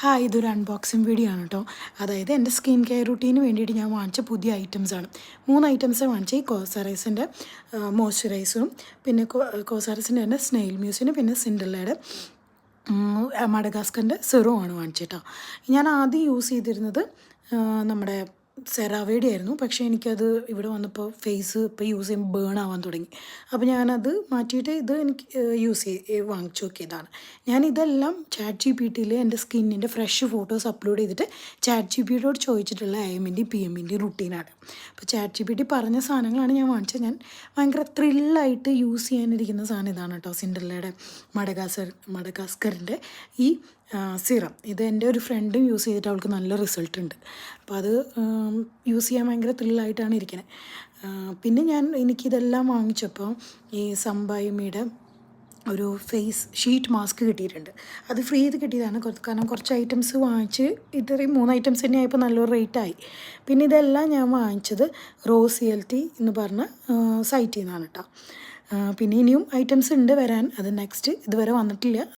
Hi, ഇതൊരു unboxing video ആണ് കേട്ടോ. അതായത് എൻ്റെ സ്കിൻ കെയർ റുട്ടീന് വേണ്ടിയിട്ട് ഞാൻ വാങ്ങിച്ച പുതിയ ഐറ്റംസാണ്. 3 ഐറ്റംസ് വാങ്ങിച്ച ഈ കോസാറൈസിൻ്റെ മോയ്സ്ചറൈസറും, പിന്നെ കോസാറൈസിൻ്റെ തന്നെ സ്നെയിൽ മ്യൂസിന്, പിന്നെ സിൻഡ്രല്ലയുടെ മഡഗാസ്കറിൻ്റെ സിറവുമാണ് വാങ്ങിച്ചിട്ടോ. ഞാൻ ആദ്യം യൂസ് ചെയ്തിരുന്നത് നമ്മുടെ സെറാവയുടെ ആയിരുന്നു. പക്ഷേ എനിക്കത് ഇവിടെ വന്നപ്പോൾ ഫേസ് ഇപ്പോൾ യൂസ് ചെയ്യുമ്പോൾ ബേൺ ആവാൻ തുടങ്ങി. അപ്പോൾ ഞാനത് മാറ്റിയിട്ട് ഇത് എനിക്ക് വാങ്ങിച്ചു നോക്കിയതാണ്. ഞാനിതെല്ലാം ചാറ്റ് ജി പി ടിയിൽ എൻ്റെ സ്കിന്നിൻ്റെ ഫ്രഷ് ഫോട്ടോസ് അപ്ലോഡ് ചെയ്തിട്ട് ചാറ്റ് ജി പി ടിയോട് ചോദിച്ചിട്ടുള്ള AM-ൻ്റെയും PM-ൻ്റെയും റുട്ടീനാണ്. അപ്പോൾ ചാറ്റ് ജി പി ടി പറഞ്ഞ സാധനങ്ങളാണ് ഞാൻ വാങ്ങിച്ചത്. ഞാൻ ഭയങ്കര ത്രില്ലായിട്ട് യൂസ് ചെയ്യാനിരിക്കുന്ന സാധനം ഇതാണ് കേട്ടോ, സിൻഡ്രല്ലയുടെ മഡഗാസ്കറിൻ്റെ ഈ സിറം. ഇത് എൻ്റെ ഒരു ഫ്രണ്ടും യൂസ് ചെയ്തിട്ട് അവൾക്ക് നല്ല റിസൾട്ട് ഉണ്ട്. അപ്പോൾ അത് യൂസ് ചെയ്യാൻ ഭയങ്കര ത്രില്ലായിട്ടാണ് ഇരിക്കുന്നത്. പിന്നെ എനിക്കിതെല്ലാം വാങ്ങിച്ചപ്പോൾ ഈ സംബായുമിയുടെ ഒരു ഫേസ് ഷീറ്റ് മാസ്ക് കിട്ടിയിട്ടുണ്ട്. അത് ഫ്രീ ചെയ്ത് കിട്ടിയതാണ്. കാരണം കുറച്ച് ഐറ്റംസ് വാങ്ങിച്ച് ഇത്രയും 3 ഐറ്റംസ് തന്നെ ആയപ്പോൾ നല്ലൊരു റേറ്റായി. പിന്നെ ഇതെല്ലാം ഞാൻ വാങ്ങിച്ചത് റോസിയൽറ്റി എന്ന് പറഞ്ഞ സൈറ്റിൽ നിന്നാണ് കേട്ടോ. പിന്നെ ഇനിയും ഐറ്റംസ് ഉണ്ട് വരാൻ. അത് നെക്സ്റ്റ് ഇതുവരെ വന്നിട്ടില്ല.